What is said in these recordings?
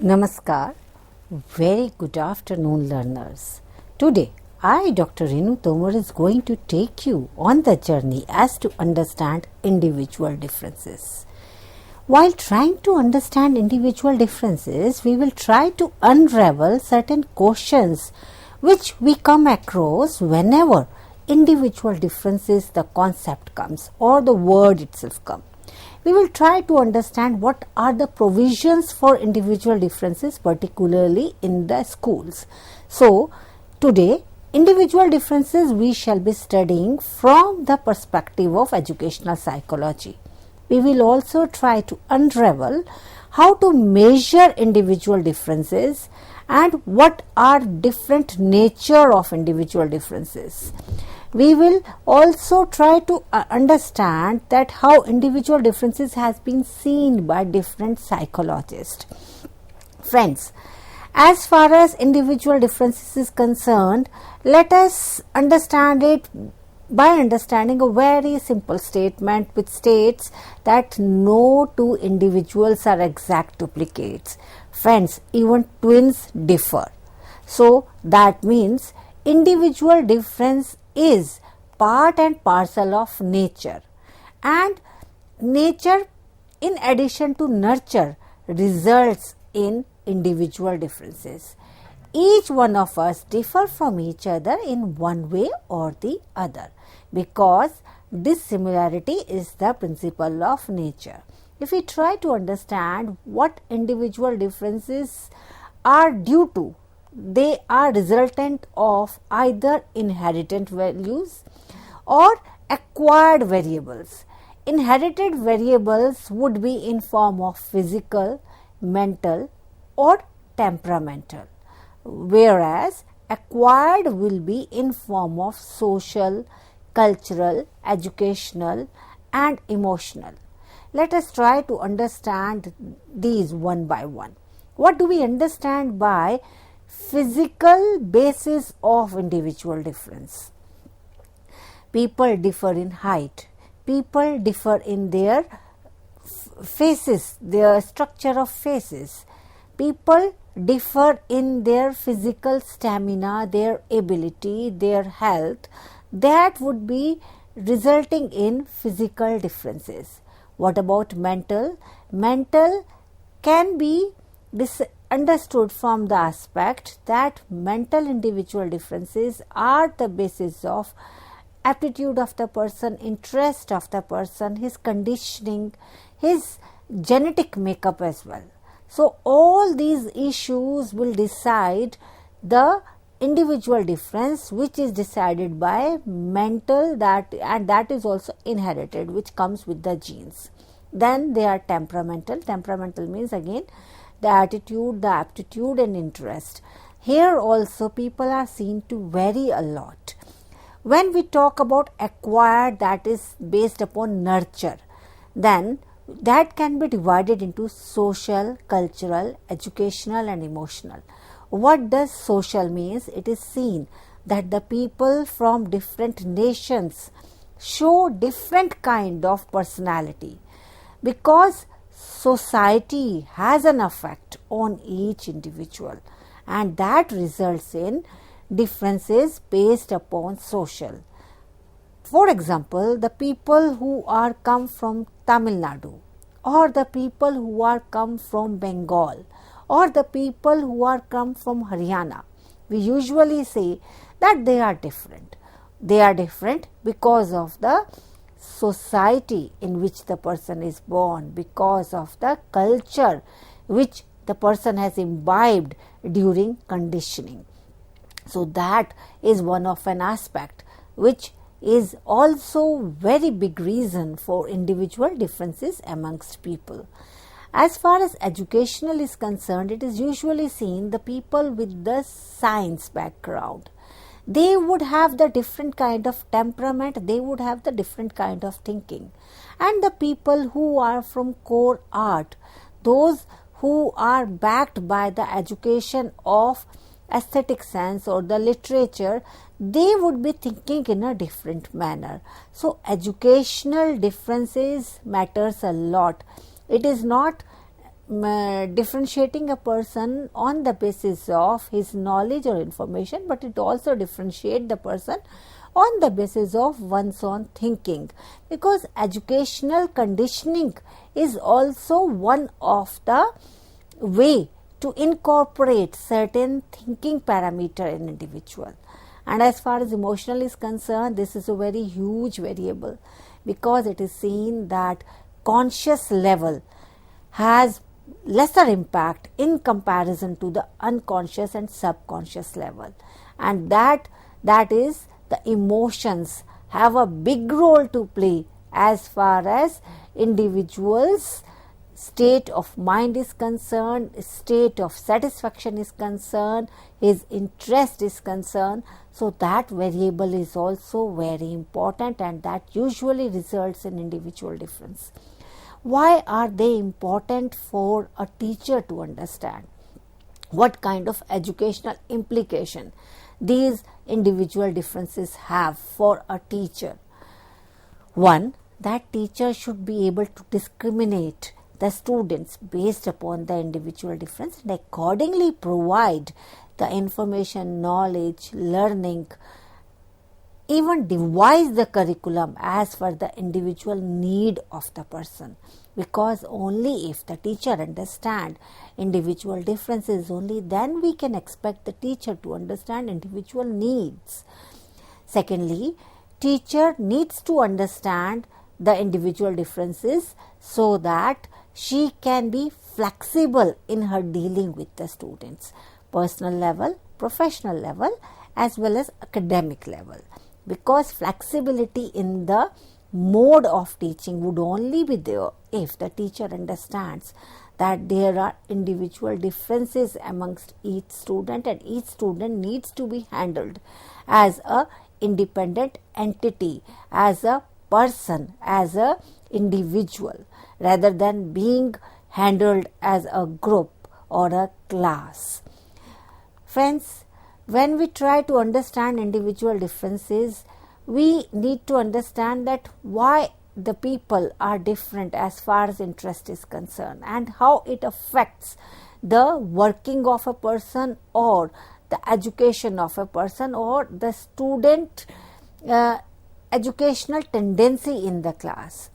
Namaskar. Very good afternoon, learners. Today, I, Dr. Renu Tomar, is going to take you on the journey as to understand individual differences. While trying to understand individual differences, we will try to unravel certain questions which we come across whenever individual differences, the concept comes or the word itself comes. We will try to understand what are the provisions for individual differences, particularly in the schools. So, today, individual differences we shall be studying from the perspective of educational psychology. We will also try to unravel how to measure individual differences and what are different nature of individual differences. We will also try to understand that how individual differences has been seen by different psychologists. Friends, as far as individual differences is concerned, let us understand it by understanding a very simple statement which states that no two individuals are exact duplicates. Friends, even twins differ. So, that means individual difference is part and parcel of nature, and nature in addition to nurture results in individual differences. Each one of us differ from each other in one way or the other because dissimilarity is the principle of nature. If we try to understand what individual differences are due to, they are resultant of either inherited values or acquired variables. Inherited variables would be in form of physical, mental or temperamental, whereas acquired will be in form of social, cultural, educational and emotional. Let us try to understand these one by one. What do we understand by physical basis of individual difference? People differ in height. People differ in their faces, their structure of faces. People differ in their physical stamina, their ability, their health. That would be resulting in physical differences. What about mental? Mental can be understood from the aspect that mental individual differences are the basis of aptitude of the person, interest of the person, his conditioning, his genetic makeup as well. So, all these issues will decide the individual difference, which is decided by mental, and that is also inherited, which comes with the genes. Then they are temperamental. Temperamental means again the attitude, the aptitude and interest. Here also people are seen to vary a lot. When we talk about acquired, that is based upon nurture, then that can be divided into social, cultural, educational and emotional. What does social means? It is seen that the people from different nations show different kind of personality because society has an effect on each individual, and that results in differences based upon social. For example, the people who are come from Tamil Nadu, or the people who are come from Bengal, or the people who are come from Haryana, we usually say that they are different. They are different because of the society in which the person is born, because of the culture which the person has imbibed during conditioning. So, that is one of an aspect which is also very big reason for individual differences amongst people. As far as educational is concerned, it is usually seen the people with the science background, they would have the different kind of temperament, they would have the different kind of thinking. And the people who are from core art, those who are backed by the education of aesthetic sense or the literature, they would be thinking in a different manner. So, educational differences matters a lot. It is not differentiating a person on the basis of his knowledge or information, but it also differentiates the person on the basis of one's own thinking, because educational conditioning is also one of the way to incorporate certain thinking parameter in individual. And as far as emotional is concerned, this is a very huge variable, because it is seen that conscious level has lesser impact in comparison to the unconscious and subconscious level, and that is the emotions have a big role to play as far as individuals' state of mind is concerned, state of satisfaction is concerned, his interest is concerned. So that variable is also very important, and that usually results in individual difference. Why are they important for a teacher to understand? What kind of educational implication these individual differences have for a teacher? One, that teacher should be able to discriminate the students based upon the individual difference and accordingly provide the information, knowledge, learning, even devise the curriculum as per the individual need of the person, because only if the teacher understand individual differences, only then we can expect the teacher to understand individual needs. Secondly, teacher needs to understand the individual differences so that she can be flexible in her dealing with the students, personal level, professional level, as well as academic level, because flexibility in the mode of teaching would only be there if the teacher understands that there are individual differences amongst each student, and each student needs to be handled as a independent entity, as a person, as a individual, rather than being handled as a group or a class. Friends, when we try to understand individual differences, we need to understand that why the people are different as far as interest is concerned, and how it affects the working of a person or the education of a person or the student educational tendency in the class.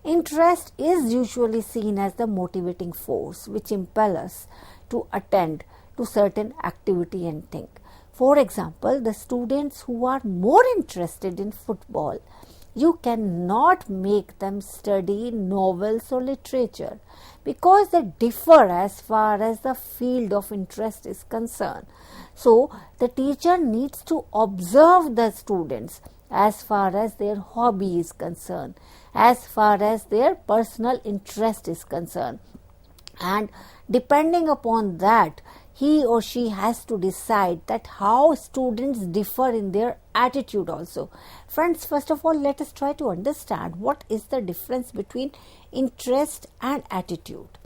Interest is usually seen as the motivating force which impels us to attend to certain activity and think. For example, the students who are more interested in football, you cannot make them study novels or literature because they differ as far as the field of interest is concerned. So, the teacher needs to observe the students as far as their hobby is concerned, as far as their personal interest is concerned, and depending upon that, he or she has to decide that how students differ in their attitude also. Friends, first of all, let us try to understand what is the difference between interest and attitude.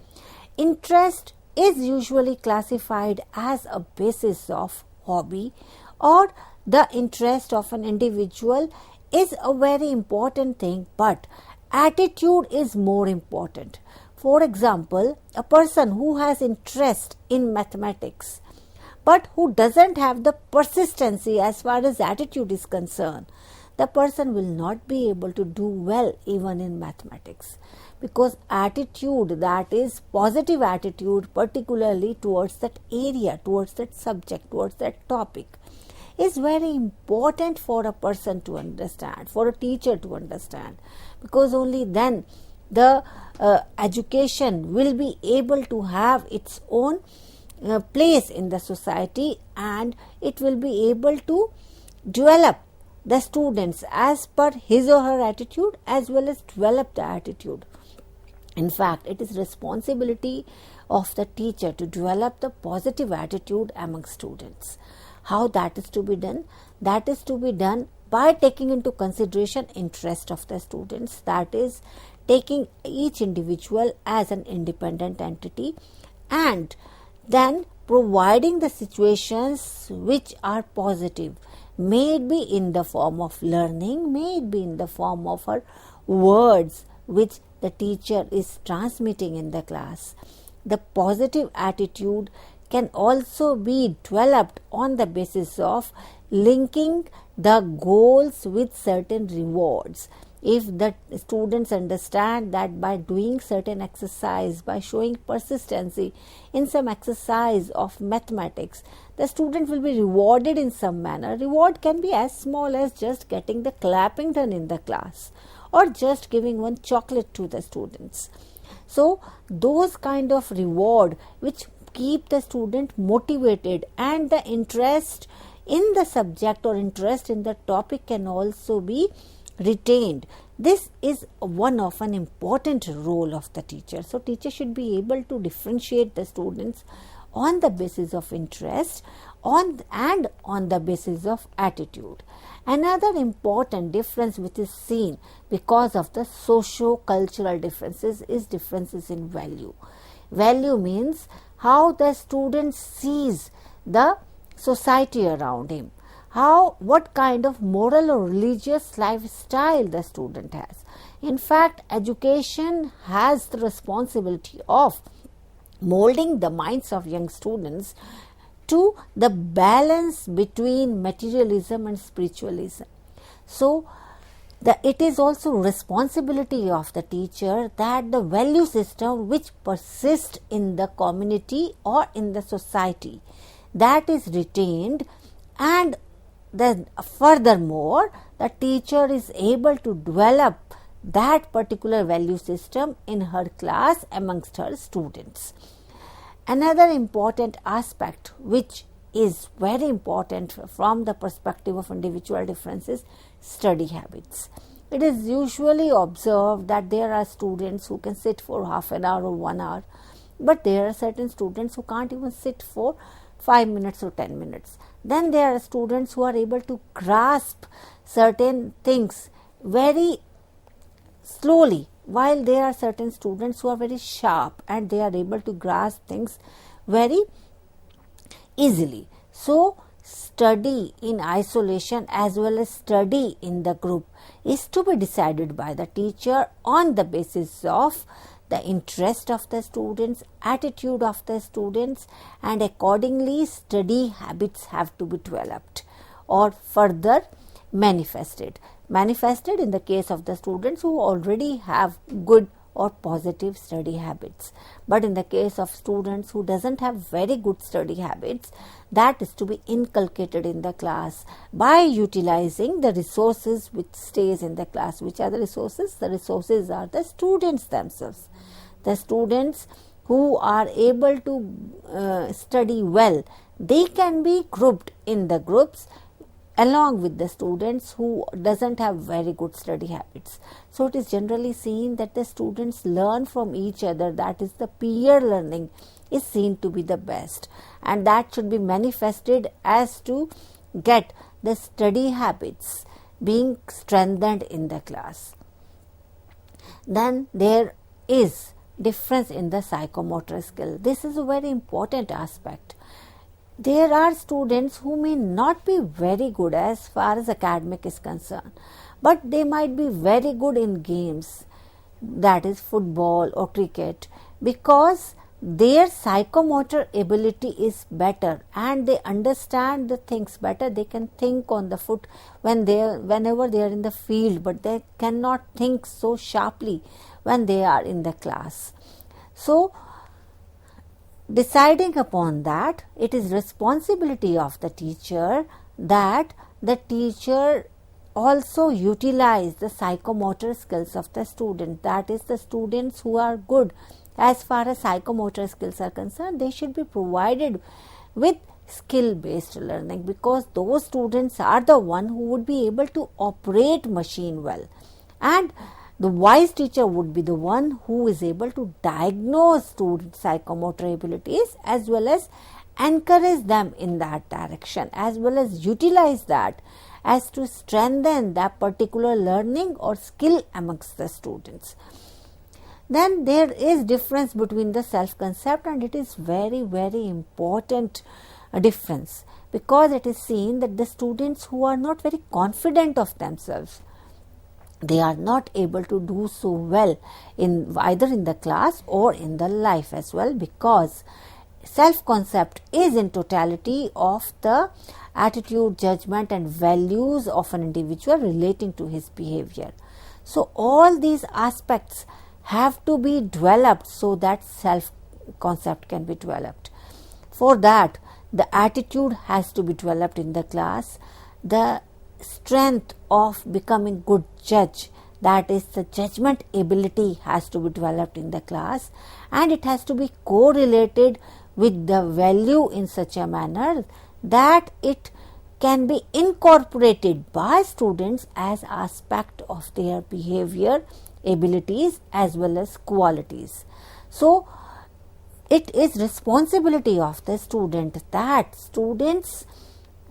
Interest is usually classified as a basis of hobby, or the interest of an individual is a very important thing, but attitude is more important. For example, a person who has interest in mathematics but who doesn't have the persistency as far as attitude is concerned, the person will not be able to do well even in mathematics, because attitude, that is positive attitude, particularly towards that area, towards that subject, towards that topic, is very important for a person to understand, for a teacher to understand, because only then the education will be able to have its own place in the society, and it will be able to develop the students as per his or her attitude, as well as develop the attitude. In fact, it is responsibility of the teacher to develop the positive attitude among students. How that is to be done? That is to be done by taking into consideration interest of the students, that is, taking each individual as an independent entity, and then providing the situations which are positive, may it be in the form of learning, may it be in the form of her words which the teacher is transmitting in the class. the positive attitude can also be developed on the basis of linking the goals with certain rewards. If the students understand that by doing certain exercise, by showing persistency in some exercise of mathematics, the student will be rewarded in some manner. Reward can be as small as just getting the clapping done in the class or just giving one chocolate to the students. So those kind of reward which keep the student motivated, and the interest in the subject or interest in the topic can also be retained. This is one of an important role of the teacher. So teacher should be able to differentiate the students on the basis of interest and on the basis of attitude. Another important difference which is seen because of the socio-cultural differences is differences in value. Value means how the student sees the society around him, what kind of moral or religious lifestyle the student has. In fact, education has the responsibility of molding the minds of young students to the balance between materialism and spiritualism. So it is also responsibility of the teacher that the value system which persists in the community or in the society, that is retained, and then furthermore the teacher is able to develop that particular value system in her class amongst her students. Another important aspect which is very important from the perspective of individual differences, study habits. It is usually observed that there are students who can sit for half an hour or 1 hour, but there are certain students who can't even sit for 5 minutes or 10 minutes. Then there are students who are able to grasp certain things very slowly, while there are certain students who are very sharp and they are able to grasp things very easily. So study in isolation as well as study in the group is to be decided by the teacher on the basis of the interest of the students, attitude of the students, and accordingly study habits have to be developed or further manifested in the case of the students who already have good or positive study habits. But in the case of students who doesn't have very good study habits, that is to be inculcated in the class by utilizing the resources which stays in the class. Which are the resources? The resources are the students themselves. The students who are able to study well, they can be grouped in the groups along with the students who doesn't have very good study habits. So it is generally seen that the students learn from each other, that is the peer learning is seen to be the best, and that should be manifested as to get the study habits being strengthened in the class. Then there is difference in the psychomotor skill. This is a very important aspect. There are students who may not be very good as far as academic is concerned, but they might be very good in games, that is football or cricket, because their psychomotor ability is better and they understand the things better. They can think on the foot whenever they are in the field, but they cannot think so sharply when they are in the class. So deciding upon that, it is responsibility of the teacher that the teacher also utilize the psychomotor skills of the student. That is, the students who are good as far as psychomotor skills are concerned, they should be provided with skill based learning, because those students are the one who would be able to operate machine well, and the wise teacher would be the one who is able to diagnose student psychomotor abilities as well as encourage them in that direction, as well as utilize that as to strengthen that particular learning or skill amongst the students. Then there is difference between the self-concept, and it is very, very important difference, because it is seen that the students who are not very confident of themselves, they are not able to do so well in either in the class or in the life as well, because self-concept is in totality of the attitude, judgment and values of an individual relating to his behavior. So all these aspects have to be developed so that self-concept can be developed. For that, the attitude has to be developed in the class. The strength of becoming good judge, that is the judgment ability, has to be developed in the class, and it has to be correlated with the value in such a manner that it can be incorporated by students as aspect of their behavior, abilities as well as qualities. So it is responsibility of the student that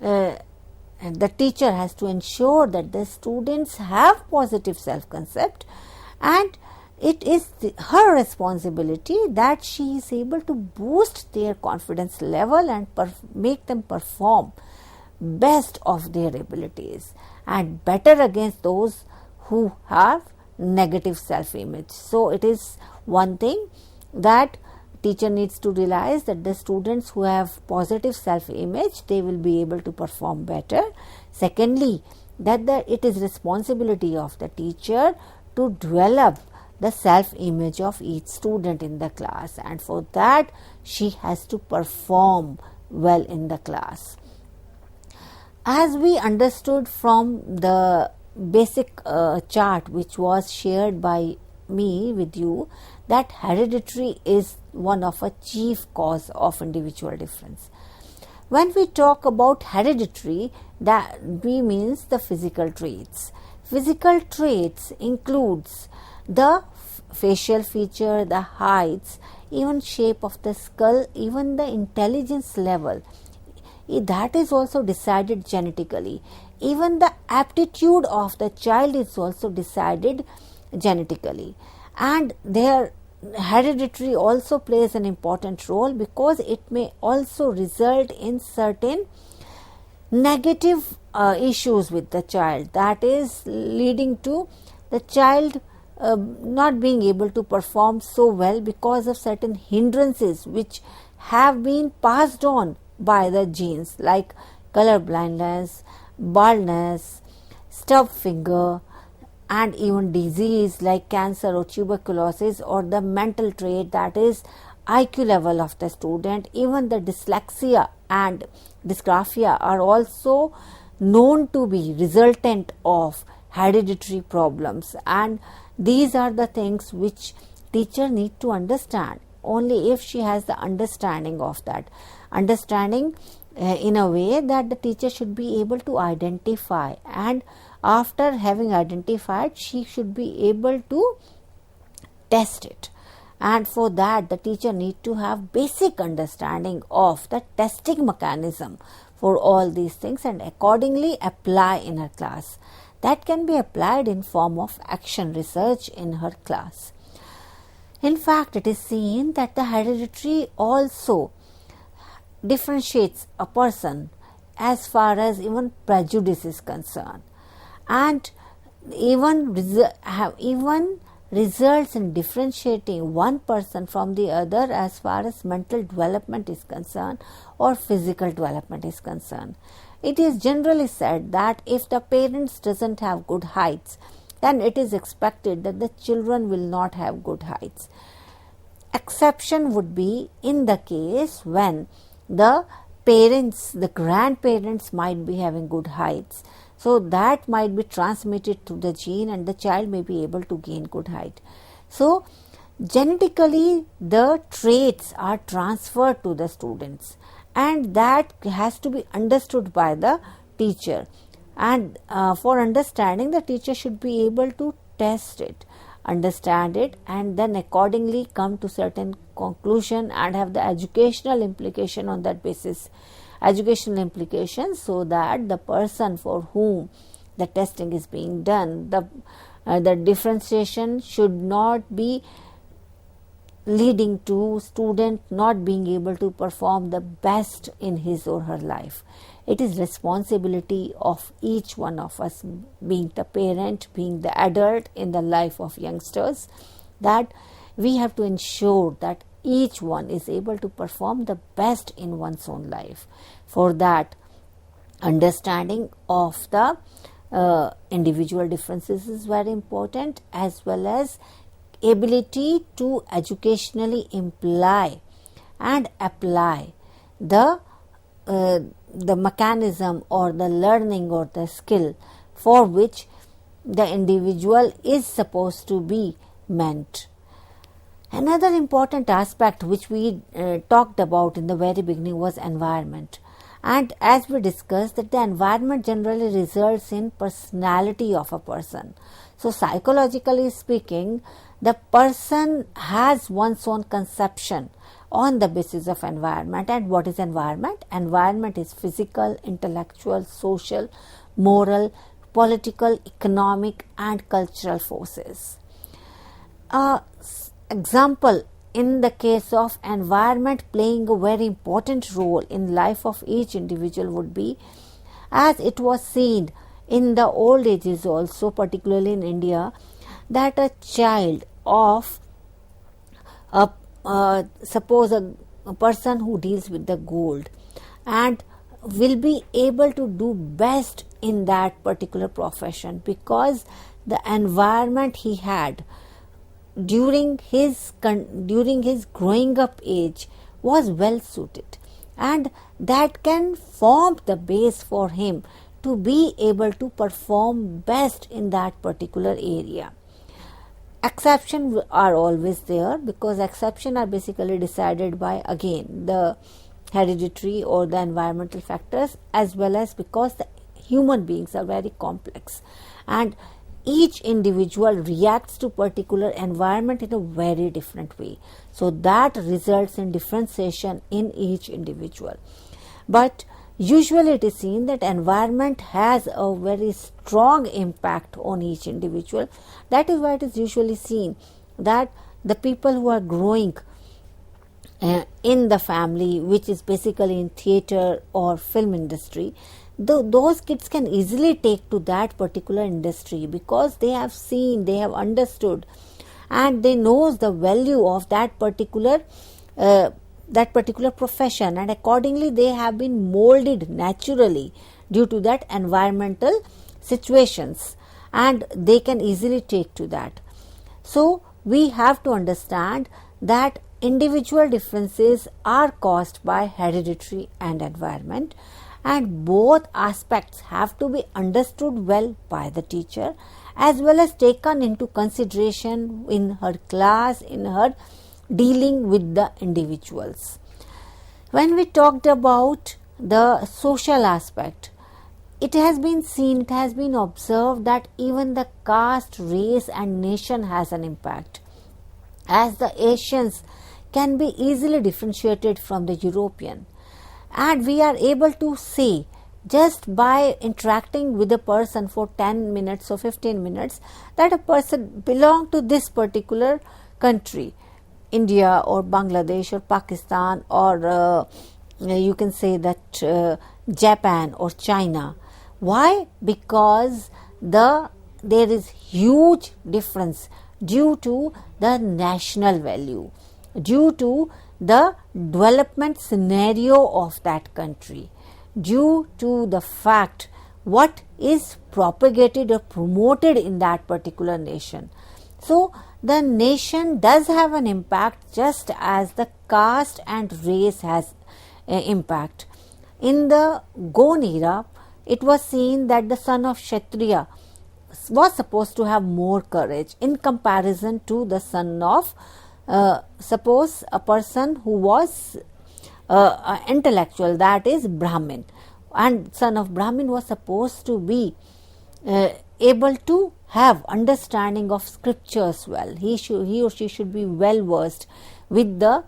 the teacher has to ensure that the students have positive self-concept, and it is her responsibility that she is able to boost their confidence level and make them perform best of their abilities and better against those who have negative self-image. So it is one thing that teacher needs to realize, that the students who have positive self-image, they will be able to perform better. Secondly, that it is responsibility of the teacher to develop the self-image of each student in the class, and for that she has to perform well in the class. As we understood from the basic chart which was shared by me with you, that hereditary is one of a chief cause of individual difference. When we talk about hereditary, that we means the physical traits. Physical traits includes the facial feature, the heights, even shape of the skull, even the intelligence level. That is also decided genetically. Even the aptitude of the child is also decided genetically, and their hereditary also plays an important role, because it may also result in certain negative issues with the child, that is leading to the child not being able to perform so well because of certain hindrances which have been passed on by the genes, like color blindness, baldness, stub finger, and even disease like cancer or tuberculosis, or the mental trait, that is IQ level of the student. Even the dyslexia and dysgraphia are also known to be resultant of hereditary problems, and these are the things which teacher need to understand. Only if she has the understanding of that, understanding in a way that the teacher should be able to identify, and after having identified, she should be able to test it. And for that, the teacher need to have basic understanding of the testing mechanism for all these things, and accordingly apply in her class. That can be applied in form of action research in her class. In fact, it is seen that the hereditary also differentiates a person as far as even prejudice is concerned, and even results in differentiating one person from the other as far as mental development is concerned or physical development is concerned. It is generally said that if the parents doesn't have good heights, then it is expected that the children will not have good heights. Exception would be in the case when the parents, the grandparents might be having good heights. So that might be transmitted to the gene, and the child may be able to gain good height. So genetically the traits are transferred to the students, and that has to be understood by the teacher. And for understanding, the teacher should be able to test it, understand it, and then accordingly come to certain conclusion and have the educational implication on that basis. Educational implications, so that the person for whom the testing is being done, the differentiation should not be leading to student not being able to perform the best in his or her life. It is responsibility of each one of us, being the parent, being the adult in the life of youngsters, that we have to ensure that each one is able to perform the best in one's own life. For that, understanding of the individual differences is very important, as well as ability to educationally imply and apply the mechanism or the learning or the skill for which the individual is supposed to be meant. Another important aspect which we talked about in the very beginning was environment. And as we discussed, that the environment generally results in personality of a person. So psychologically speaking, the person has one's own conception on the basis of environment. And what is environment? Environment is physical, intellectual, social, moral, political, economic and cultural forces. Example, in the case of environment playing a very important role in life of each individual would be, as it was seen in the old ages also, particularly in India, that a child of suppose a person who deals with the gold and will be able to do best in that particular profession, because the environment he had during his growing up age was well suited, and that can form the base for him to be able to perform best in that particular area. Exceptions are always there, because exceptions are basically decided by, again, the hereditary or the environmental factors, as well as because the human beings are very complex and each individual reacts to particular environment in a very different way. So that results in differentiation in each individual. But usually it is seen that environment has a very strong impact on each individual. That is why it is usually seen that the people who are growing in the family, which is basically in theatre or film industry, those kids can easily take to that particular industry, because they have seen, they have understood, and they knows the value of that particular profession, and accordingly they have been molded naturally due to that environmental situations, and they can easily take to that. So we have to understand that individual differences are caused by hereditary and environment, and both aspects have to be understood well by the teacher, as well as taken into consideration in her class, in her dealing with the individuals. When we talked about the social aspect, it has been seen, it has been observed that even the caste, race and nation has an impact, as the Asians can be easily differentiated from the European. And we are able to see, just by interacting with a person for 10 minutes or 15 minutes, that a person belongs to this particular country, India or Bangladesh or Pakistan, or you can say that Japan or China. Why? Because there is huge difference due to the national value, due to the development scenario of that country, due to the fact what is propagated or promoted in that particular nation. So the nation does have an impact, just as the caste and race has impact. In the Gone era, it was seen that the son of Kshatriya was supposed to have more courage in comparison to the son of suppose a person who was intellectual, that is Brahmin, and son of Brahmin was supposed to be able to have understanding of scriptures well. He or she should be well versed with the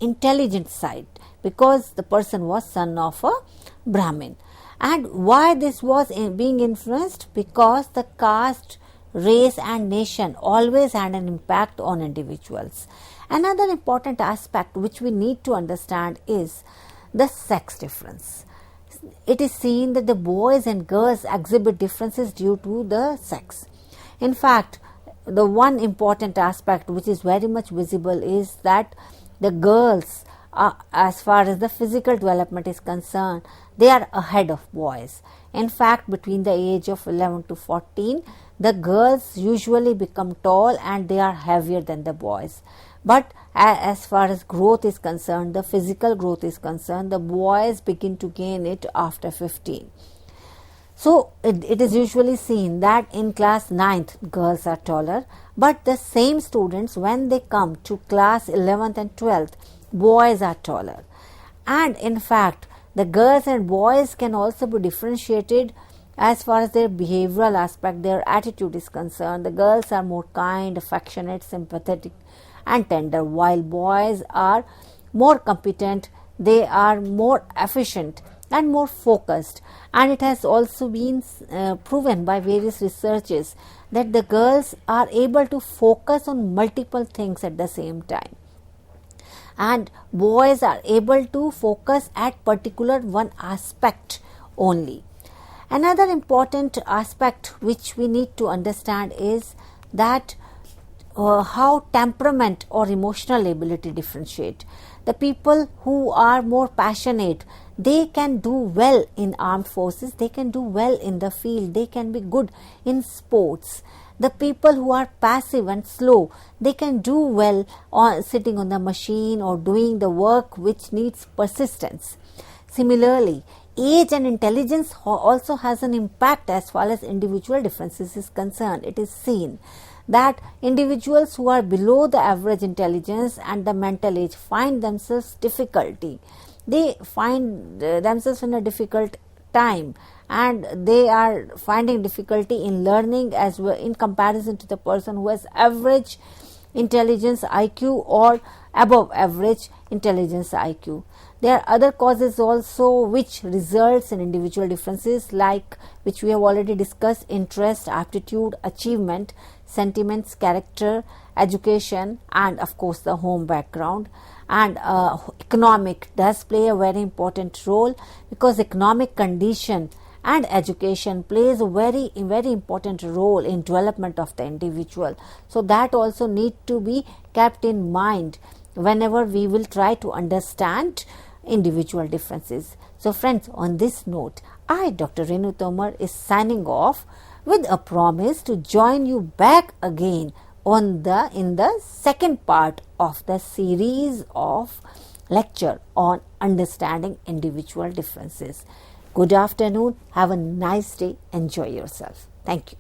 intelligent side, because the person was son of a Brahmin. And why this was being influenced? Because the caste race and nation always had an impact on individuals. Another important aspect which we need to understand is the sex difference. It is seen that the boys and girls exhibit differences due to the sex. In fact, the one important aspect which is very much visible is that the girls, as far as the physical development is concerned, they are ahead of boys. In fact, between the age of 11 to 14, the girls usually become tall and they are heavier than the boys. But as far as growth is concerned, the physical growth is concerned, the boys begin to gain it after 15. So it is usually seen that in class 9th girls are taller, but the same students, when they come to class 11th and 12th, boys are taller. And in fact, the girls and boys can also be differentiated as far as their behavioral aspect, their attitude is concerned. The girls are more kind, affectionate, sympathetic and tender, while boys are more competent, they are more efficient and more focused. And it has also been proven by various researches that the girls are able to focus on multiple things at the same time, and boys are able to focus at particular one aspect only. Another important aspect which we need to understand is that how temperament or emotional ability differentiate. The people who are more passionate, they can do well in armed forces, they can do well in the field, they can be good in sports. The people who are passive and slow, they can do well sitting on the machine or doing the work which needs persistence. Similarly, age and intelligence also has an impact as far as individual differences is concerned. It is seen that individuals who are below the average intelligence and the mental age find themselves difficulty. They find themselves in a difficult time, and they are finding difficulty in learning as well in comparison to the person who has average intelligence IQ or above average intelligence IQ. There are other causes also which results in individual differences, like which we have already discussed: interest, aptitude, achievement, sentiments, character, education, and of course the home background. And economic does play a very important role, because economic condition and education plays a very important role in development of the individual. So that also need to be kept in mind whenever we will try to understand individual differences. So friends, on this note, I, Dr. Renu Tomar, is signing off with a promise to join you back again in the second part of the series of lecture on understanding individual differences. Good afternoon. Have a nice day. Enjoy yourself. Thank you.